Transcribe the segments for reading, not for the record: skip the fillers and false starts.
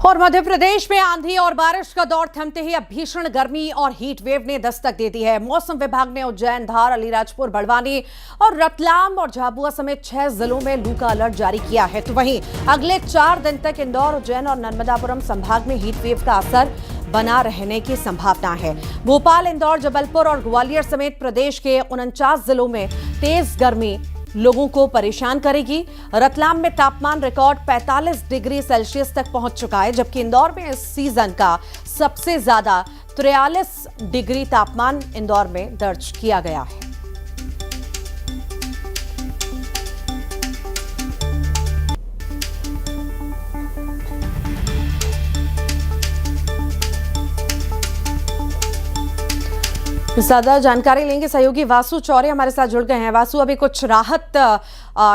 और मध्य प्रदेश में आंधी और बारिश का दौर थमते ही अब भीषण गर्मी और हीट वेव ने दस्तक दे दी है। मौसम विभाग ने उज्जैन, धार, अलीराजपुर, बड़वानी और रतलाम और झाबुआ समेत 6 जिलों में लू का अलर्ट जारी किया है। तो वहीं अगले 4 दिन तक इंदौर, उज्जैन और नर्मदापुरम संभाग में हीट वेव का असर बना रहने की संभावना है। भोपाल, इंदौर, जबलपुर और ग्वालियर समेत प्रदेश के 49 जिलों में तेज गर्मी लोगों को परेशान करेगी। रतलाम में तापमान रिकॉर्ड 45 डिग्री सेल्सियस तक पहुंच चुका है, जबकि इंदौर में इस सीजन का सबसे ज्यादा 43 डिग्री तापमान इंदौर में दर्ज किया गया है। ज्यादा जानकारी लेंगे, सहयोगी वासु चौरे हमारे साथ जुड़ गए हैं। वासु, अभी कुछ राहत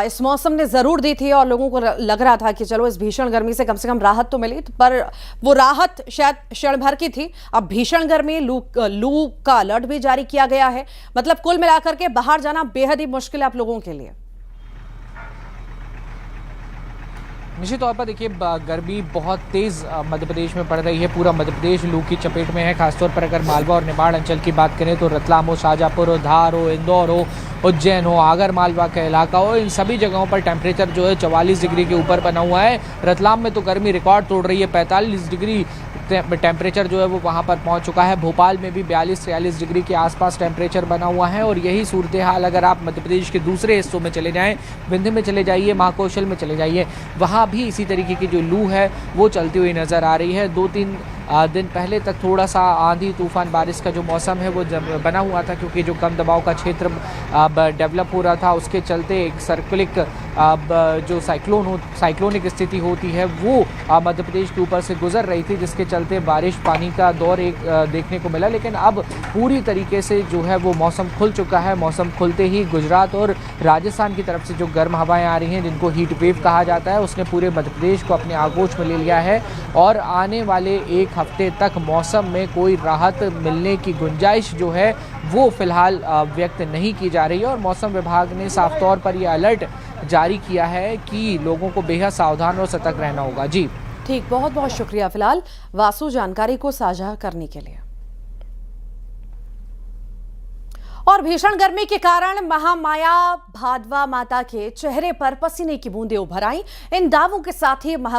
इस मौसम ने जरूर दी थी और लोगों को लग रहा था कि चलो इस भीषण गर्मी से कम राहत तो मिली, पर वो राहत शायद क्षण भर की थी। अब भीषण गर्मी, लू का अलर्ट भी जारी किया गया है। मतलब कुल मिलाकर के बाहर जाना बेहद ही मुश्किल है आप लोगों के लिए। निश्चित तौर पर देखिए, गर्मी बहुत तेज़ मध्य प्रदेश में पड़ रही है। पूरा मध्य प्रदेश लू की चपेट में है। खासतौर पर अगर मालवा और निमाड़ अंचल की बात करें तो रतलाम हो, शाजापुर हो, धार हो, इंदौर हो, उज्जैन हो, आगर मालवा का इलाका हो, इन सभी जगहों पर टेम्परेचर जो है 44 डिग्री के ऊपर बना हुआ है। रतलाम में तो गर्मी रिकॉर्ड तोड़ रही है, 45 डिग्री टेम्परेचर जो है वो वहाँ पर पहुँच चुका है। भोपाल में भी 42-43 डिग्री के आसपास टेम्परेचर बना हुआ है। और यही सूरत हाल अगर आप मध्य प्रदेश के दूसरे हिस्सों में चले जाएँ, विंध्य में चले जाइए, महाकौशल में चले जाइए, वहाँ भी इसी तरीके की जो लू है वो चलती हुई नज़र आ रही है। 2-3 दिन पहले तक थोड़ा सा आंधी तूफान बारिश का जो मौसम है वो बना हुआ था, क्योंकि जो कम दबाव का क्षेत्र डेवलप हो रहा था उसके चलते एक सर्कुलिक जो साइक्लोनिक स्थिति होती है वो मध्य प्रदेश के ऊपर से गुजर रही थी, जिसके चलते बारिश पानी का दौर एक देखने को मिला। लेकिन अब पूरी तरीके से जो है वो मौसम खुल चुका है। मौसम खुलते ही गुजरात और राजस्थान की तरफ से जो गर्म हवाएं आ रही हैं, जिनको हीट वेव कहा जाता है, उसने पूरे मध्य प्रदेश को अपने आगोश में ले लिया है। और आने वाले एक हफ्ते तक मौसम में कोई राहत मिलने की गुंजाइश जो है वो फिलहाल व्यक्त नहीं की जा रही है। और मौसम विभाग ने साफ तौर पर यह अलर्ट जारी किया है कि लोगों को बेहद सावधान और सतर्क रहना होगा। जी ठीक, बहुत बहुत शुक्रिया फिलहाल वासु जानकारी को साझा करने के लिए। और भीषण गर्मी के कारण महामाया भादवा माता के चेहरे पर पसीने की बूंदें उभर आईं। इन दावों के साथ ही